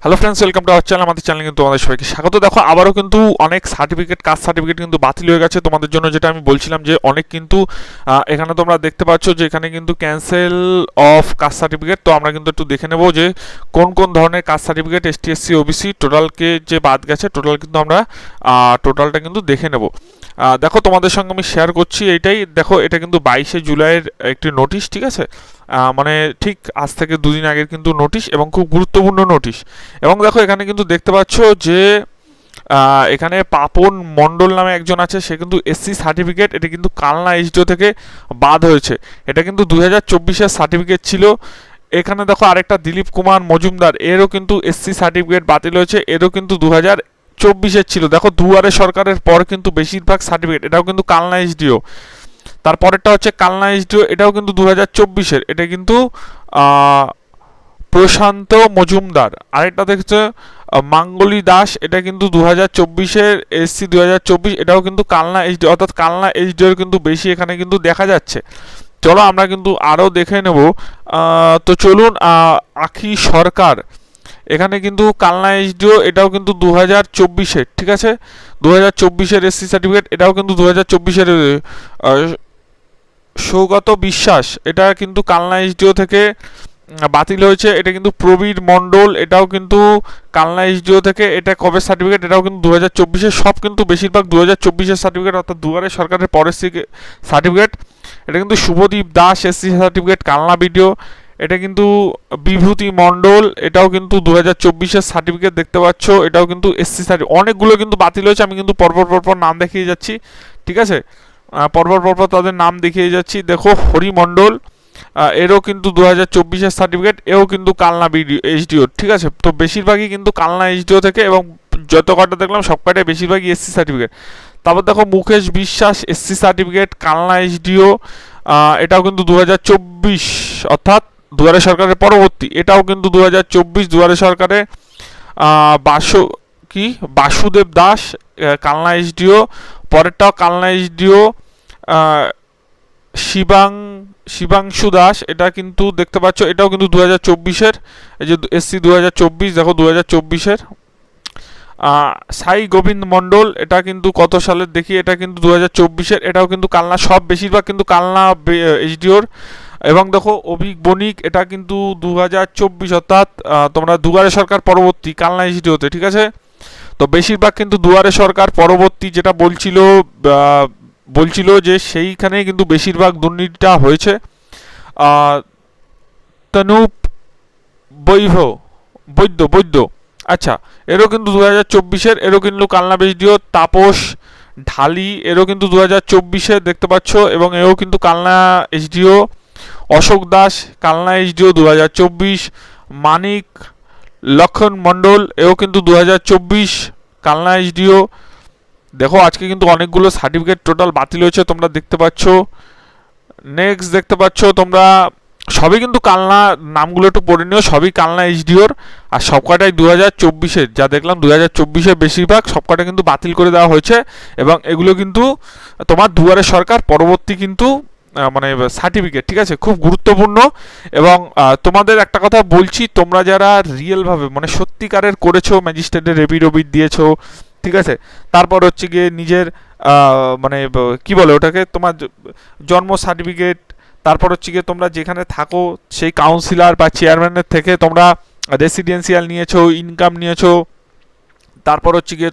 Hello friends, welcome to our channel. আমাদের চ্যানেলে কিন্তু তোমাদের সবাইকে স্বাগত। দেখো আবারও কিন্তু অনেক সার্টিফিকেট, কাস্ট সার্টিফিকেট কিন্তু বাতিল হয়ে গেছে তোমাদের জন্য, যেটা আমি বলছিলাম যে অনেক কিন্তু এখানে তোমরা দেখতে পাচ্ছ যে এখানে কিন্তু ক্যান্সেল অফ কাস্ট সার্টিফিকেট। তো আমরা কিন্তু একটু দেখে নেব যে কোন কোন ধরনের caste certificate ST, SC, OBC টোটালকে যে বাদ গেছে, টোটাল কিন্তু আমরা টোটালটা কিন্তু দেখে নেব। দেখো তোমাদের সঙ্গে আমি শেয়ার করছি এইটাই। দেখো এটা কিন্তু 22শে জুলাইয়ের একটি নোটিশ, ঠিক আছে? মানে ঠিক আজ থেকে দুদিন আগের কিন্তু নোটিশ, এবং খুব গুরুত্বপূর্ণ নোটিশ। এবং দেখো এখানে কিন্তু দেখতে পাচ্ছ যে এখানে পাপন মণ্ডল নামে একজন আছে, সে কিন্তু এসসি সার্টিফিকেট, এটা কিন্তু কালনা এইচডিও থেকে বাদ হয়েছে। এটা কিন্তু 2024-এর সার্টিফিকেট ছিল। এখানে দেখো আরেকটা দিলীপ কুমার মজুমদার, এরও কিন্তু এসসি সার্টিফিকেট বাতিল হয়েছে, এরও কিন্তু 2024-এর ছিল। দেখো দুয়ারে সরকারের পর কিন্তু বেশিরভাগ সার্টিফিকেট, এটাও কিন্তু কালনা এইচডিও। তারপরেরটা হচ্ছে কালনা এইচডিও, এটাও কিন্তু 2024-এর, এটা কিন্তু প্রশান্ত মজুমদার। আরেকটা দেখছে মাঙ্গলি দাস, এটা কিন্তু 2024-এর এসসি 2024, এটাও কিন্তু কালনা এইচডিও, অর্থাৎ কালনা এইচডিওর কিন্তু বেশি এখানে কিন্তু দেখা যাচ্ছে। চলো আমরা কিন্তু আরও দেখে নেব। তো চলুন, আখি সরকার, এখানে কিন্তু কালনা এইচডিও, এটাও কিন্তু 2024-এর, ঠিক আছে? 2024-এর এসসি সার্টিফিকেট, এটাও কিন্তু 2024-এর। সৌগত বিশ্বাস, এটা কিন্তু কালনা এইচডিও থেকে বাতিল হয়েছে। এটা কিন্তু প্রবীর মণ্ডল, এটাও কিন্তু কালনা এইচডিও থেকে। এটা কবে সার্টিফিকেট? এটাও কিন্তু 2024-এর। সব কিন্তু বেশিরভাগ 2024-এর সার্টিফিকেট, অর্থাৎ দুয়ারে সরকারের পরের সার্টিফিকেট। এটা কিন্তু Shubhadip Das, SC certificate Kalna BDO. এটা কিন্তু বিভূতি মণ্ডল, এটাও কিন্তু 2024-এর সার্টিফিকেট দেখতে পাচ্ছ, এটাও কিন্তু এসসি সার্টিফিকেট। অনেকগুলো কিন্তু বাতিল হয়েছে, আমি কিন্তু পরপর নাম দেখিয়ে যাচ্ছি, ঠিক আছে? পরপর তাদের নাম দেখিয়ে যাচ্ছি। দেখো হরিমণ্ডল, এরও কিন্তু 2024-এর সার্টিফিকেট, এও কিন্তু কালনা এইচডিও, ঠিক আছে? তো বেশিরভাগই কিন্তু কালনা এইচডিও থেকে, এবং যত কটা দেখলাম সব কটাই বেশিরভাগই এসসি সার্টিফিকেট। তারপর দেখো মুকেশ বিশ্বাস, এসসি সার্টিফিকেট কালনা এইচডিও, এটাও কিন্তু 2024, অর্থাৎ দুয়ারে সরকারের পরবর্তী। এটাও কিন্তু 2024 দুয়ারে সরকারে। বাসুদেব দাস, কালনা এইচডিও। পরেরটাও কালনা এইচডিও। শিবাংশু দাস, এটা কিন্তু দেখতে পাচ্ছ, এটাও কিন্তু 2024-এর। এই যে এসসি 2024, দেখো 2024-এর। সাই গোবিন্দ মণ্ডল, এটা কিন্তু কত সালের দেখি, এটা কিন্তু 2024-এর, এটাও কিন্তু কালনা, সব বেশিরভাগ কিন্তু কালনা এইচডিওর। এবং দেখো অভিক বণিক, এটা কিন্তু 2024, অর্থাৎ তোমরা দুয়ারে সরকার পরবর্তী কালনা এইচডিওতে, ঠিক আছে? তো বেশিরভাগ কিন্তু দুয়ারে সরকার পরবর্তী, যেটা বলছিল যে সেইখানে কিন্তু বেশিরভাগ দুর্নীতিটা হয়েছে। তনুপ বৈদ্য, আচ্ছা, এরও কিন্তু 2024-এর, এরও কিন্তু কালনা এইচডিও। তাপস ঢালি, এরও কিন্তু 2024-এর দেখতে পাচ্ছ, এবং এও কিন্তু কালনা এইচডিও। অশোক দাস, কালনা এইচডিও 2024। মানিক লক্ষণ মণ্ডল, এও কিন্তু 2024 কালনা এইচডিও। দেখো আজকে কিন্তু অনেকগুলো সার্টিফিকেট টোটাল বাতিল হয়েছে, তোমরা দেখতে পাচ্ছ। নেক্সট দেখতে পাচ্ছ তোমরা, সবই কিন্তু কালনা, নামগুলো একটু পড়ে নিও, সবই কালনা এইচডিওর। আর সবকটাই 2024-এর, যা দেখলাম 2024-এর বেশিরভাগ সবকটা কিন্তু বাতিল করে দেওয়া হয়েছে। এবং এগুলো কিন্তু তোমার দুয়ারে সরকার পরবর্তী কিন্তু মানে সার্টিফিকেট, ঠিক আছে? খুব গুরুত্বপূর্ণ। এবং তোমাদের একটা কথা বলছি, তোমরা যারা রিয়েলভাবে মানে সত্যিকারের করেছো, ম্যাজিস্ট্রেটের এফিডেভিট দিয়েছো, ঠিক আছে? তারপর হচ্ছে গিয়ে নিজের মানে কি বলে ওটাকে, তোমার জন্ম সার্টিফিকেট, তারপর হচ্ছে গিয়ে তোমরা যেখানে থাকো সেই কাউন্সিলর বা চেয়ারম্যানের থেকে তোমরা রেসিডেন্সিয়াল নিয়েছো, ইনকাম নিয়েছো, তারপর হচ্ছে গিয়ে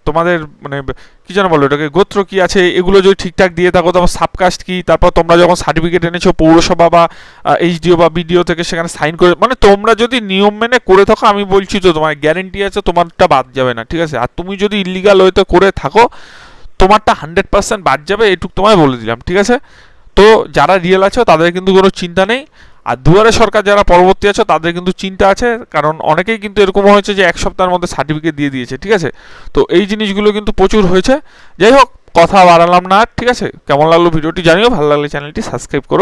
তোমাদের মানে কি যেন বলো ওটাকে, গোত্র কি আছে, এগুলো যদি ঠিকঠাক দিয়ে থাকো, তোমার সাবকাস্ট কি, তারপর তোমরা যখন সার্টিফিকেট এনেছো পৌরসভা বা এইচডিও বা বিডিও থেকে, সেখানে সাইন করে, মানে তোমরা যদি নিয়ম মেনে করে থাকো, আমি বলছি তো তোমার গ্যারেন্টি আছে তোমারটা বাদ যাবে না, ঠিক আছে? আর তুমি যদি ইলিগাল ওয়েতে করে থাকো, তোমারটা 100% বাদ যাবে, এটুকু তোমায় বলে দিলাম, ঠিক আছে? তো যারা রিয়েল আছো তাদের কিন্তু কোনো চিন্তা নেই। আর দুয়ারে সরকার যারা পরবর্তী আছে তাদের কিন্তু চিন্তা আছে, কারণ অনেকেই কিন্তু এরকম হয়েছে যে 1 সপ্তাহের মধ্যে সার্টিফিকেট দিয়ে দিয়েছে, ঠিক আছে? তো এই জিনিসগুলো কিন্তু প্রচুর হয়েছে। যাই হোক, কথা বাড়ালাম না, ঠিক আছে? কেমন লাগলো ভিডিওটি জানিও, ভালো লাগলে চ্যানেলটি সাবস্ক্রাইব করো।